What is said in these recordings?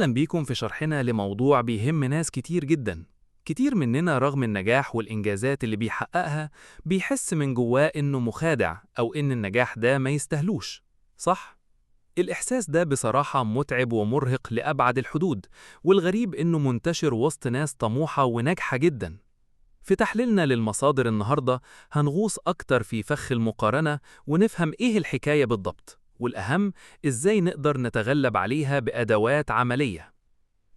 أهلا بيكم في شرحنا لموضوع بيهم ناس كتير جدا. كتير مننا رغم النجاح والإنجازات اللي بيحققها بيحس من جواه إنه مخادع أو إن النجاح ده ما يستهلوش، صح؟ الإحساس ده بصراحة متعب ومرهق لأبعد الحدود، والغريب إنه منتشر وسط ناس طموحة وناجحة جدا. في تحليلنا للمصادر النهاردة هنغوص أكتر في فخ المقارنة ونفهم إيه الحكاية بالضبط، والأهم إزاي نقدر نتغلب عليها بأدوات عملية.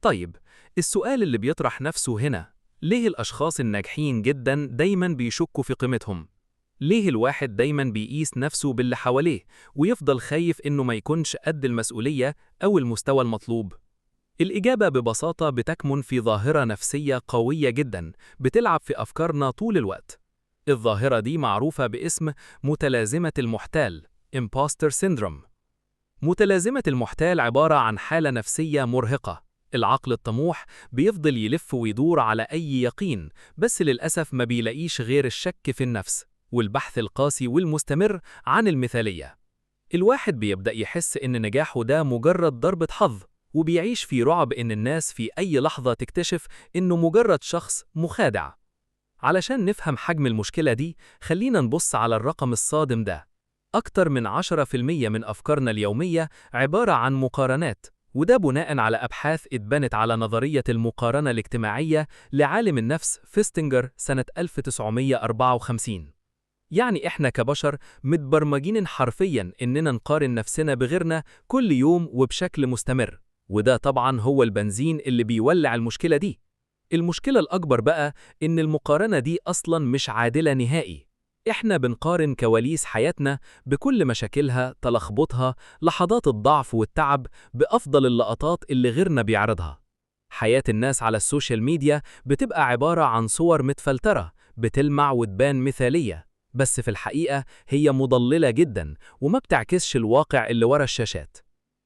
طيب، السؤال اللي بيطرح نفسه هنا، ليه الأشخاص الناجحين جدا دايما بيشكوا في قيمتهم؟ ليه الواحد دايما بيقيس نفسه باللي حواليه ويفضل خايف إنه ما يكونش قد المسؤولية أو المستوى المطلوب؟ الإجابة ببساطة بتكمن في ظاهرة نفسية قوية جدا بتلعب في أفكارنا طول الوقت. الظاهرة دي معروفة باسم متلازمة المحتال Imposter Syndrome. متلازمة المحتال عبارة عن حالة نفسية مرهقة. العقل الطموح بيفضل يلف ويدور على أي يقين، بس للأسف ما بيلاقيش غير الشك في النفس والبحث القاسي والمستمر عن المثالية. الواحد بيبدأ يحس إن نجاحه ده مجرد ضربة حظ، وبيعيش في رعب إن الناس في أي لحظة تكتشف إنه مجرد شخص مخادع. علشان نفهم حجم المشكلة دي، خلينا نبص على الرقم الصادم ده. أكتر من 10% من أفكارنا اليومية عبارة عن مقارنات، وده بناء على أبحاث اتبنت على نظرية المقارنة الاجتماعية لعالم النفس فيستنجر سنة 1954. يعني إحنا كبشر متبرمجين حرفياً إننا نقارن نفسنا بغيرنا كل يوم وبشكل مستمر، وده طبعاً هو البنزين اللي بيولع المشكلة دي. المشكلة الأكبر بقى إن المقارنة دي أصلاً مش عادلة نهائي. إحنا بنقارن كواليس حياتنا بكل مشاكلها، تلخبطها، لحظات الضعف والتعب، بأفضل اللقطات اللي غيرنا بيعرضها. حياة الناس على السوشيال ميديا بتبقى عبارة عن صور متفلترة بتلمع وتبان مثالية، بس في الحقيقة هي مضللة جدا وما بتعكسش الواقع اللي ورا الشاشات.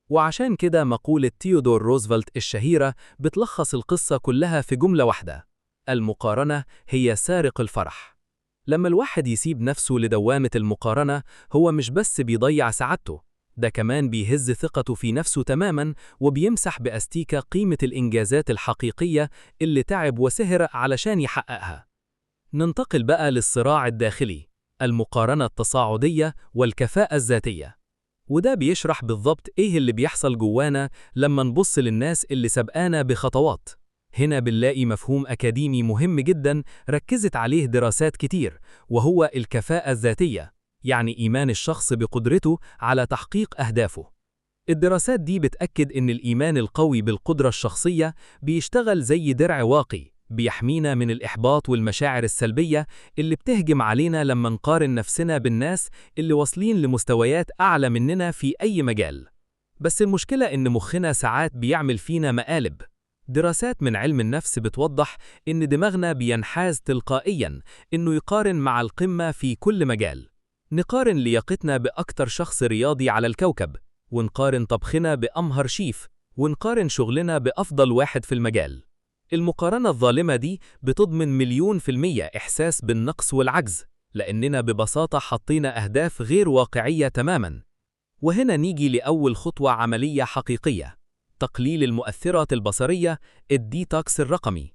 وعشان كده مقولة تيودور روزفلت الشهيرة بتلخص القصة كلها في جملة واحدة: المقارنة هي سارق الفرح. لما الواحد يسيب نفسه لدوامة المقارنة، هو مش بس بيضيع سعادته، ده كمان بيهز ثقته في نفسه تماما، وبيمسح بأستيكة قيمة الإنجازات الحقيقية اللي تعب وسهر علشان يحققها. ننتقل بقى للصراع الداخلي، المقارنة التصاعدية والكفاءة الذاتية. وده بيشرح بالضبط إيه اللي بيحصل جوانا لما نبص للناس اللي سبقانا بخطوات. هنا بنلاقي مفهوم أكاديمي مهم جدا ركزت عليه دراسات كتير، وهو الكفاءة الذاتية، يعني إيمان الشخص بقدرته على تحقيق أهدافه. الدراسات دي بتأكد إن الإيمان القوي بالقدرة الشخصية بيشتغل زي درع واقي بيحمينا من الإحباط والمشاعر السلبية اللي بتهجم علينا لما نقارن نفسنا بالناس اللي واصلين لمستويات أعلى مننا في أي مجال. بس المشكلة إن مخنا ساعات بيعمل فينا مقالب. دراسات من علم النفس بتوضح إن دماغنا بينحاز تلقائياً إنه يقارن مع القمة في كل مجال. نقارن لياقتنا بأكتر شخص رياضي على الكوكب، ونقارن طبخنا بأمهر شيف، ونقارن شغلنا بأفضل واحد في المجال. المقارنة الظالمة دي بتضمن 100% إحساس بالنقص والعجز، لأننا ببساطة حطينا أهداف غير واقعية تماماً. وهنا نيجي لأول خطوة عملية حقيقية: تقليل المؤثرات البصرية، الديتوكس الرقمي.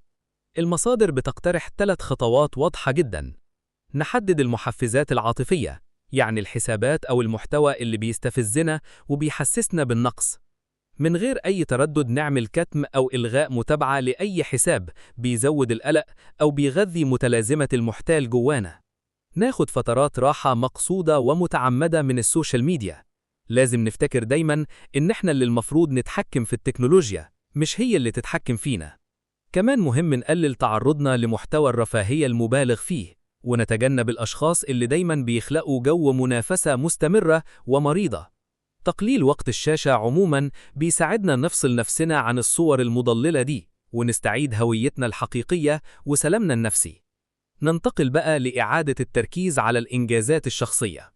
المصادر بتقترح 3 خطوات واضحة جداً. نحدد المحفزات العاطفية، يعني الحسابات أو المحتوى اللي بيستفزنا وبيحسسنا بالنقص. من غير أي تردد نعمل كتم أو إلغاء متابعة لأي حساب بيزود القلق أو بيغذي متلازمة المحتال جوانا. ناخد فترات راحة مقصودة ومتعمدة من السوشيال ميديا. لازم نفتكر دايما إن إحنا اللي المفروض نتحكم في التكنولوجيا، مش هي اللي تتحكم فينا. كمان مهم نقلل تعرضنا لمحتوى الرفاهية المبالغ فيه، ونتجنب الأشخاص اللي دايما بيخلقوا جو منافسة مستمرة ومريضة. تقليل وقت الشاشة عموماً بيساعدنا نفصل نفسنا عن الصور المضللة دي، ونستعيد هويتنا الحقيقية وسلامنا النفسي. ننتقل بقى لإعادة التركيز على الإنجازات الشخصية.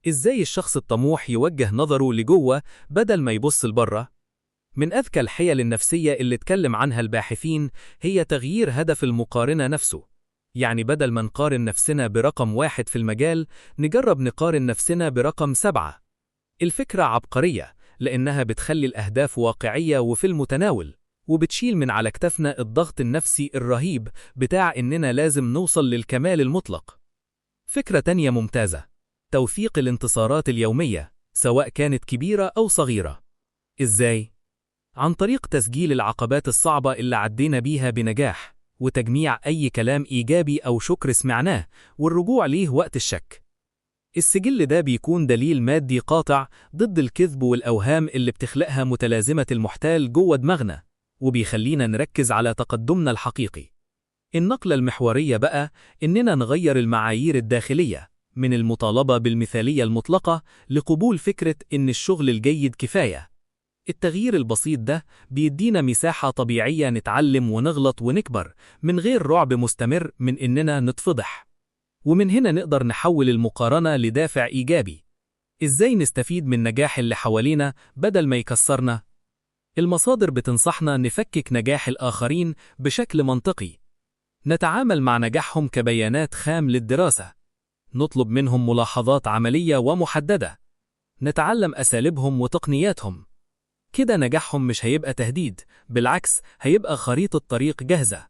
إزاي الشخص الطموح يوجه نظره لجوه بدل ما يبص لبره؟ من أذكى الحيل النفسية اللي اتكلم عنها الباحثين هي تغيير هدف المقارنة نفسه. يعني بدل ما نقارن نفسنا برقم 1 في المجال، نجرب نقارن نفسنا برقم 7. الفكرة عبقرية، لأنها بتخلي الأهداف واقعية وفي المتناول، وبتشيل من على كتفنا الضغط النفسي الرهيب بتاع إننا لازم نوصل للكمال المطلق. فكرة تانية ممتازة: توثيق الانتصارات اليومية، سواء كانت كبيرة أو صغيرة. إزاي؟ عن طريق تسجيل العقبات الصعبة اللي عدينا بيها بنجاح، وتجميع أي كلام إيجابي أو شكر سمعناه والرجوع ليه وقت الشك. السجل ده بيكون دليل مادي قاطع ضد الكذب والأوهام اللي بتخلقها متلازمة المحتال جوه دماغنا، وبيخلينا نركز على تقدمنا الحقيقي. النقلة المحورية بقى إننا نغير المعايير الداخلية من المطالبة بالمثالية المطلقة لقبول فكرة إن الشغل الجيد كفاية. التغيير البسيط ده بيدينا مساحة طبيعية نتعلم ونغلط ونكبر من غير رعب مستمر من إننا نتفضح. ومن هنا نقدر نحول المقارنة لدافع إيجابي. إزاي نستفيد من نجاح اللي حوالينا بدل ما يكسرنا؟ المصادر بتنصحنا نفكك نجاح الآخرين بشكل منطقي. نتعامل مع نجاحهم كبيانات خام للدراسة. نطلب منهم ملاحظات عملية ومحددة. نتعلم أساليبهم وتقنياتهم. كده نجاحهم مش هيبقى تهديد، بالعكس هيبقى خريطة طريق جاهزة.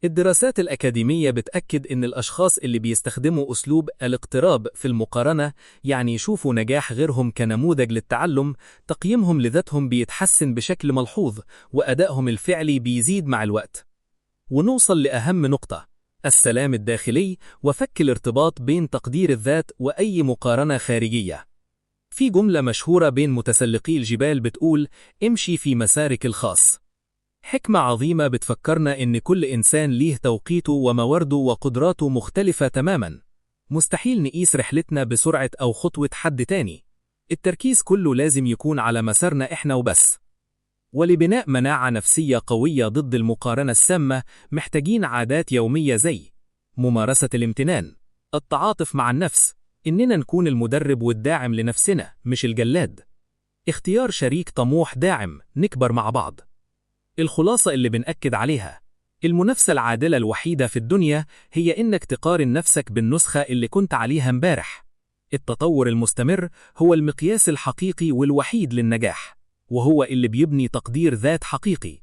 الدراسات الأكاديمية بتأكد إن الأشخاص اللي بيستخدموا أسلوب الاقتراب في المقارنة، يعني يشوفوا نجاح غيرهم كنموذج للتعلم، تقييمهم لذاتهم بيتحسن بشكل ملحوظ، وأدائهم الفعلي بيزيد مع الوقت. ونوصل لأهم نقطة: السلام الداخلي وفك الارتباط بين تقدير الذات وأي مقارنة خارجية. في جملة مشهورة بين متسلقي الجبال بتقول: امشي في مسارك الخاص. حكمة عظيمة بتفكرنا إن كل إنسان ليه توقيته وموارده وقدراته مختلفة تماماً. مستحيل نقيس رحلتنا بسرعة أو خطوة حد تاني. التركيز كله لازم يكون على مسارنا إحنا وبس. ولبناء مناعة نفسية قوية ضد المقارنة السامة محتاجين عادات يومية زي ممارسة الامتنان، التعاطف مع النفس، إننا نكون المدرب والداعم لنفسنا مش الجلاد، اختيار شريك طموح داعم نكبر مع بعض. الخلاصة اللي بنأكد عليها: المنافسة العادلة الوحيدة في الدنيا هي إنك تقارن نفسك بالنسخة اللي كنت عليها امبارح. التطور المستمر هو المقياس الحقيقي والوحيد للنجاح، وهو اللي بيبني تقدير ذات حقيقي.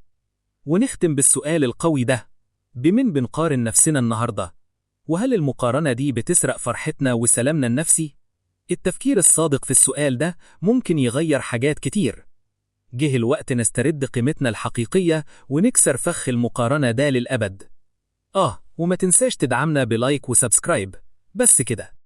ونختم بالسؤال القوي ده: بمن بنقارن نفسنا النهاردة؟ وهل المقارنة دي بتسرق فرحتنا وسلامنا النفسي؟ التفكير الصادق في السؤال ده ممكن يغير حاجات كتير. جه الوقت نسترد قيمتنا الحقيقية ونكسر فخ المقارنة ده للأبد. وما تنساش تدعمنا بلايك وسبسكرايب. بس كده.